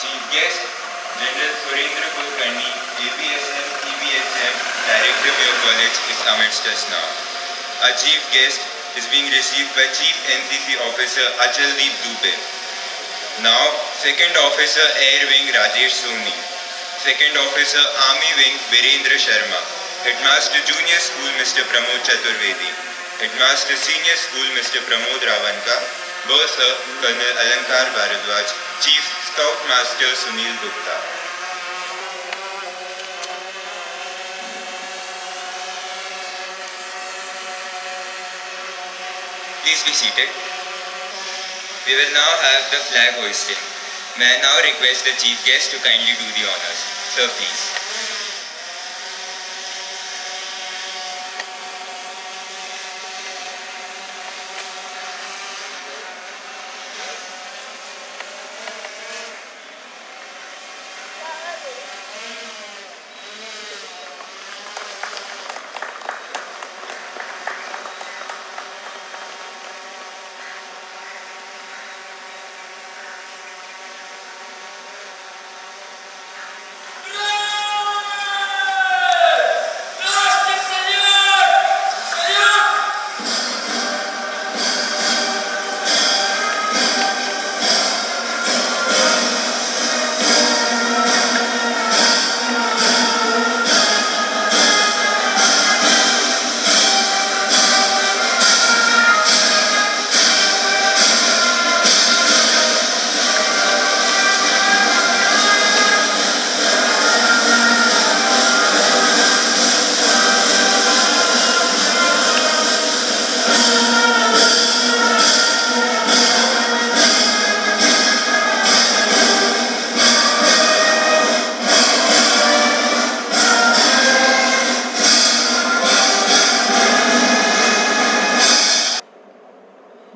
Chief Guest, General Surendra Kulkarni, APSM, EPSM, Director Mayo College is amidst us now. Our Chief Guest is being received by Chief NCC Officer Achaldeep Dubey. Now, Second Officer Air Wing Rajesh Soni, Second Officer Army Wing Virendra Sharma, Headmaster Junior School Mr. Pramod Chaturvedi, Headmaster Senior School Mr. Pramod Ravanka, Bursar Colonel Alankar Bharadwaj, Chief Scoutmaster Sunil Gupta. Please be seated. We will now have the flag hoisting. May I now request the Chief Guest to kindly do the honors. Sir, please.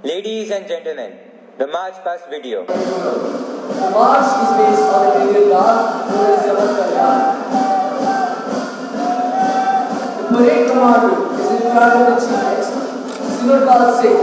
Ladies and gentlemen, the March Past video. The march is based on the Indian Guard, known as Yaman Kalyan. The parade commander is in charge of the chief guest, Sinurpal Singh.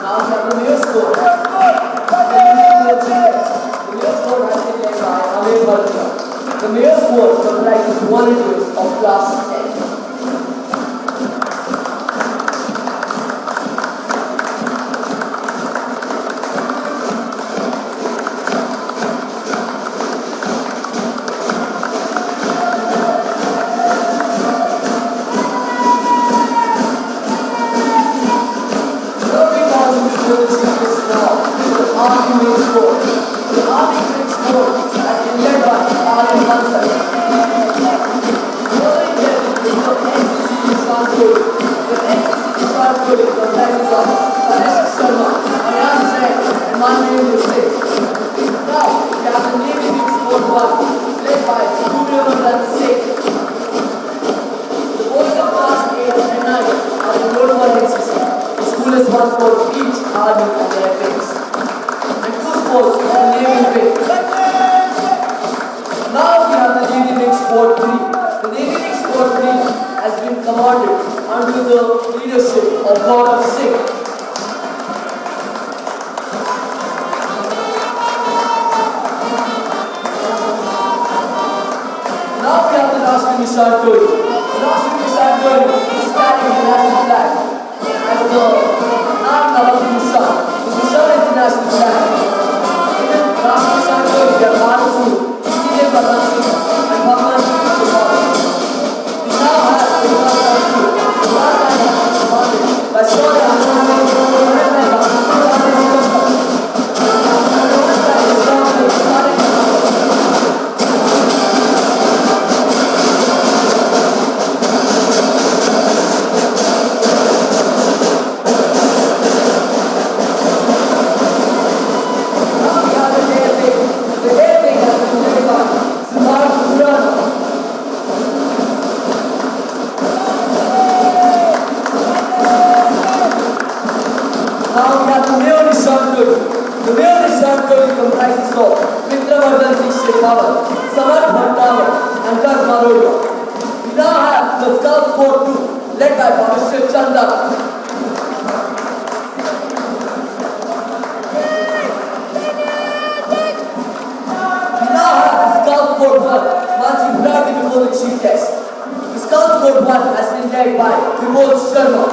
Now we have the mayor's court. The mayor's court has been led by Amir Bhatia. The mayor's court comprises volunteers of class 10. The Army Wings Force has been led by Army Hansal. Santuri. Rashtrapati Santuri is carrying the national flag. As the arm of the sun, the sun is the national flag. Even Rashtrapati Santuri, their Bharasu, Indian Bhagat Singh, and Bhagwan Singh to follow. We now have the Bhagat Santuri, the last time has been commanded by Sir Anand Singh, followed by Bhagat Singh. Now we have the Mayor Santuri. The Mayor Santuri comprises of Vikramardhan Singh Shekhawat, Samar Bhattawat, and Gus Marodia. We now have the Scout Corps 2, led by Bhavishya Chanda. We now have the Scout Corps 1, marching proudly before the Chief Guest. The Scout Corps 1 has been led by Vibod Sharma.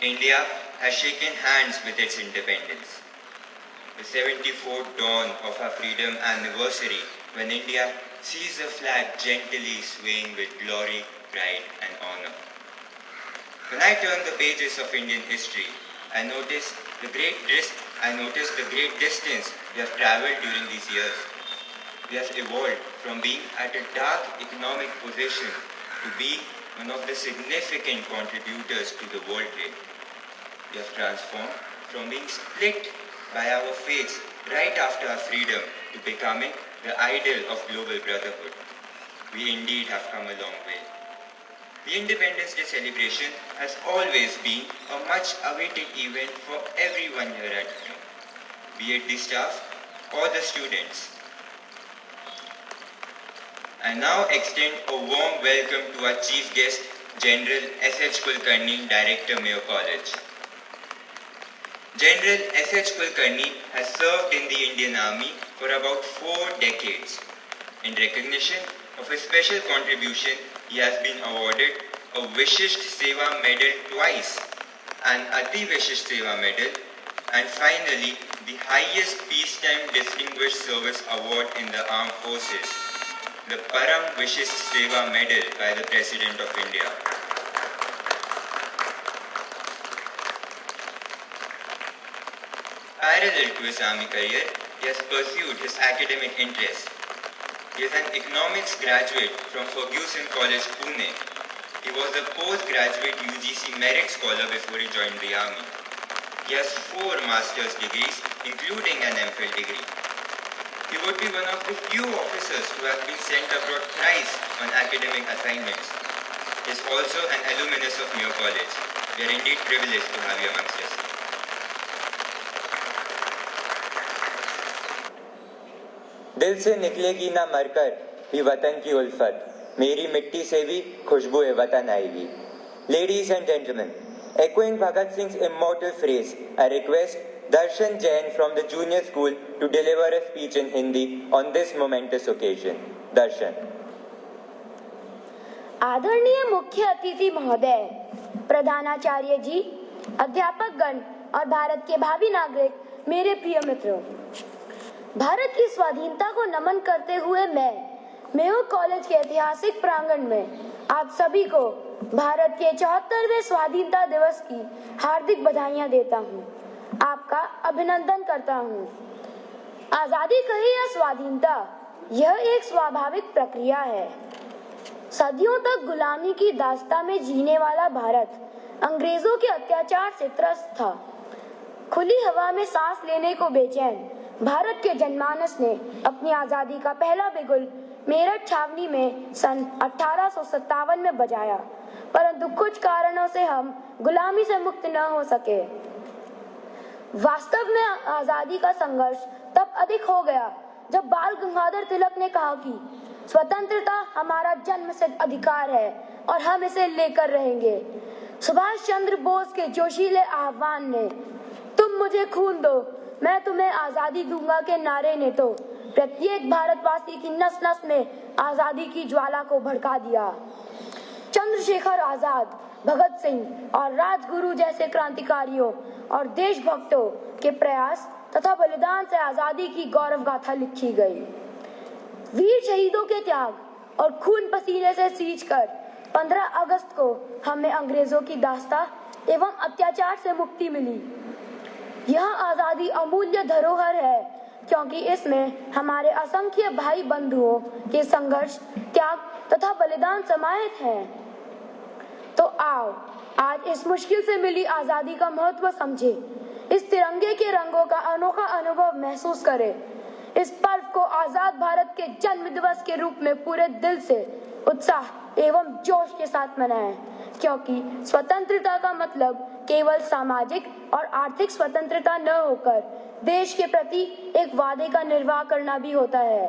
India has shaken hands with its independence. The 74th dawn of our freedom anniversary, when India sees the flag gently swaying with glory, pride and honor. When I turn the pages of Indian history, I notice the great distance we have travelled during these years. We have evolved from being at a dark economic position to being one of the significant contributors to the world trade. We have transformed from being split by our faiths right after our freedom to becoming the idol of global brotherhood. We indeed have come a long way. The Independence Day celebration has always been a much awaited event for everyone here at home, be it the staff or the students. I now extend a warm welcome to our chief guest, General S.H. Kulkarni, Director, Mayo College. General S.H. Kulkarni has served in the Indian Army for about 4 decades. In recognition of his special contribution, he has been awarded a Vishisht Seva Medal twice, an Ati Vishisht Seva Medal, and finally the highest peacetime distinguished service award in the armed forces, the Param Vishisht Seva Medal by the President of India. Parallel to his army career, he has pursued his academic interests. He is an economics graduate from Fergusson College, Pune. He was a postgraduate UGC Merit Scholar before he joined the army. He has 4 master's degrees, including an MPhil degree. He would be one of the few officers who have been sent abroad thrice on academic assignments. He is also an alumnus of Mayo College. We are indeed privileged to have you amongst us. दिल से निकलेगी ना मरकर भी वतन की उल्फत, मेरी मिट्टी से भी खुशबू वतन आएगी. Ladies and gentlemen, echoing Bhagat Singh's immortal phrase, I request Darshan Jain from the junior school to deliver a speech in Hindi on this momentous occasion. Darshan. आदरणीय मुख्य अतिथि महोदय, प्रधानाचार्य जी, अध्यापक गण और भारत के भावी नागरिक, मेरे प्रिय मित्रों, भारत की स्वाधीनता को नमन करते हुए मैं मेयो कॉलेज के ऐतिहासिक प्रांगण में आप सभी को भारत के 74वें स्वाधीनता दिवस की हार्दिक बधाइयां देता हूं। आपका अभिनंदन करता हूं। आजादी कहे या स्वाधीनता, यह एक स्वाभाविक प्रक्रिया है। सदियों तक गुलामी की दास्ता में जीने वाला भारत अंग्रेजों के अत्याचार से त्रस्त था। खुली हवा में सांस लेने को बेचैन भारत के जनमानस ने अपनी आजादी का पहला बिगुल मेरठ छावनी में सन 1857 में बजाया, परंतु कुछ कारणों से हम गुलामी से मुक्त न हो सके। वास्तव में आजादी का संघर्ष तब अधिक हो गया जब बाल गंगाधर तिलक ने कहा कि स्वतंत्रता हमारा जन्मसिद्ध अधिकार है और हम इसे लेकर रहेंगे। सुभाष चंद्र बोस के जोशीले आह्वान ने तुम मुझे खून दो मैं तुम्हें आजादी दूंगा के नारे ने तो प्रत्येक भारतवासी की नस नस में आजादी की ज्वाला को भड़का दिया। चंद्रशेखर आजाद, भगत सिंह और राजगुरु जैसे क्रांतिकारियों और देशभक्तों के प्रयास तथा बलिदान से आजादी की गौरव गाथा लिखी गई। वीर शहीदों के त्याग और खून पसीने से सींचकर 15 अगस्त को हमें अंग्रेजों की दास्ता एवं अत्याचार से मुक्ति मिली। यह आजादी अमूल्य धरोहर है क्योंकि इसमें हमारे असंख्य भाई बंधुओं के संघर्ष, त्याग तथा बलिदान समाहित हैं। तो आओ आज इस मुश्किल से मिली आजादी का महत्व समझे, इस तिरंगे के रंगों का अनोखा अनुभव महसूस करें। इस पर्व को आजाद भारत के जन्म दिवस के रूप में पूरे दिल से, उत्साह एवं जोश के साथ मनाएं, क्योंकि स्वतंत्रता का मतलब केवल सामाजिक और आर्थिक स्वतंत्रता न होकर देश के प्रति एक वादे का निर्वाह करना भी होता है।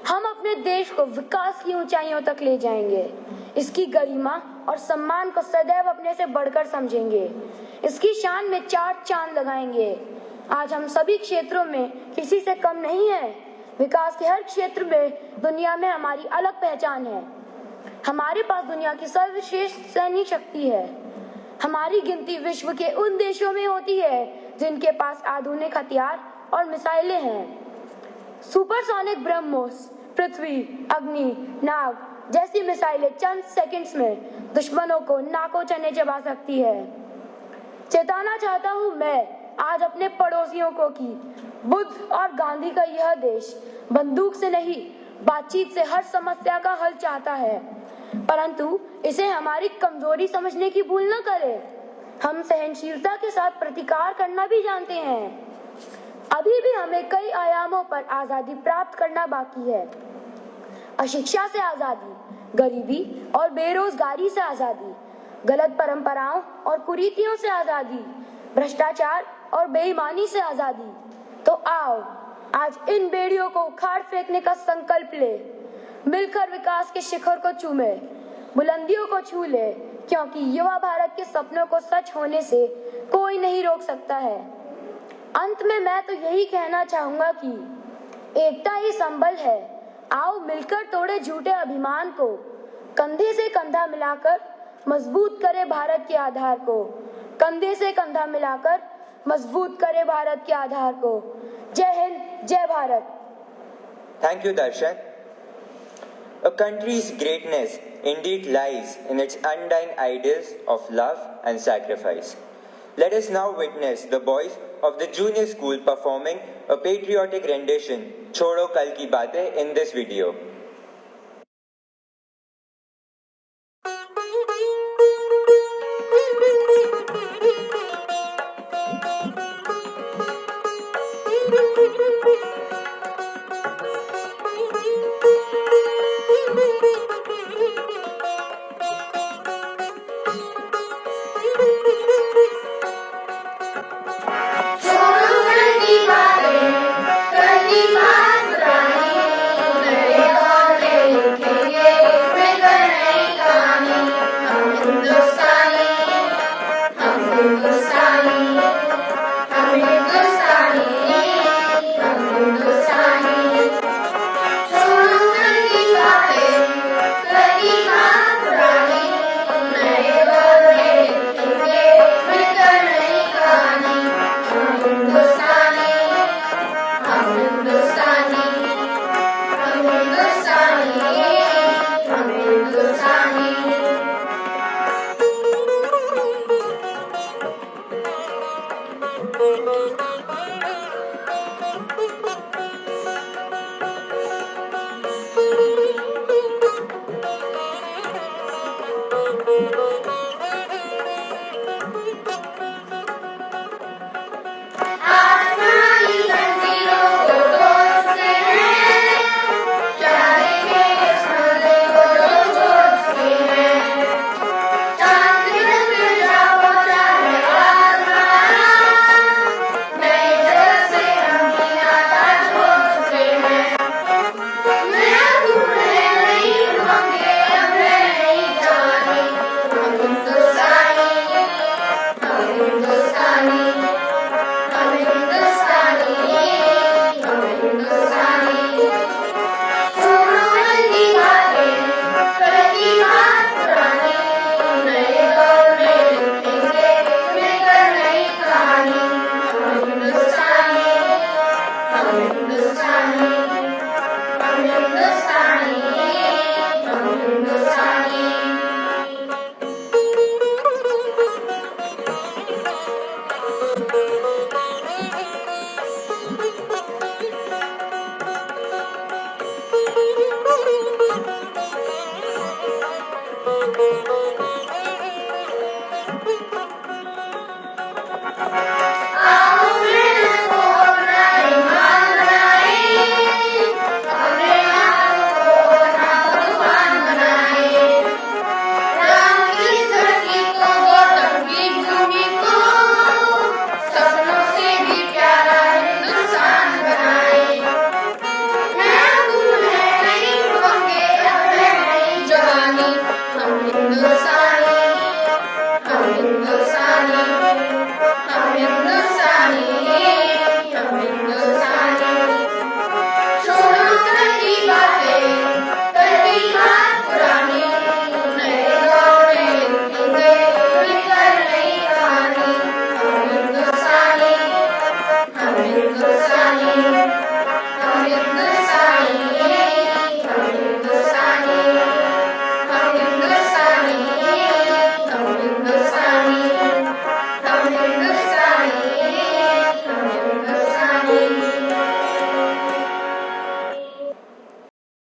हम अपने देश को विकास की ऊंचाइयों तक ले जाएंगे, इसकी गरिमा और सम्मान को सदैव अपने से बढ़कर समझेंगे, इसकी शान में 4 चांद लगाएंगे। आज हम सभी क्षेत्रों में किसी से कम नहीं है। विकास के हर क्षेत्र में दुनिया में हमारी अलग पहचान है। हमारे पास दुनिया की सर्वश्रेष्ठ सैन्य शक्ति है। हमारी गिनती विश्व के उन देशों में होती है जिनके पास आधुनिक हथियार और मिसाइलें हैं। सुपरसोनिक ब्रह्मोस, पृथ्वी, अग्नि, नाग जैसी मिसाइलें चंद सेकंड्स में दुश्मनों को नाकों चने चबा सकती है। चेताना चाहता हूँ मैं आज अपने पड़ोसियों को कि बुद्ध और गांधी का यह देश बंदूक से नहीं, बातचीत से हर समस्या का हल चाहता है, परंतु इसे हमारी कमजोरी समझने की भूल न करें। हम सहनशीलता के साथ प्रतिकार करना भी जानते हैं। अभी भी हमें कई आयामों पर आजादी प्राप्त करना बाकी है। अशिक्षा से आजादी, गरीबी और बेरोजगारी से आजादी, गलत परंपराओं और कुरीतियों से आजादी, भ्रष्टाचार और बेईमानी से आजादी। तो आओ आज इन बेड़ियों को उखाड़ फेंकने का संकल्प ले, मिलकर विकास के शिखर को चूमे, बुलंदियों को छू ले, क्योंकि युवा भारत के सपनों को सच होने से कोई नहीं रोक सकता है। अंत में मैं तो यही कहना चाहूंगा कि एकता ही संबल है। आओ मिलकर तोड़े झूठे अभिमान को, कंधे से कंधा मिलाकर मजबूत करे भारत के आधार को, कंधे से कंधा मिलाकर मजबूत करे भारत के आधार को। जय हिंद, जय Bharat. Thank you, Darshan. A country's greatness indeed lies in its undying ideals of love and sacrifice. Let us now witness the boys of the junior school performing a patriotic rendition, Chodo Kal Ki Baatein, in this video.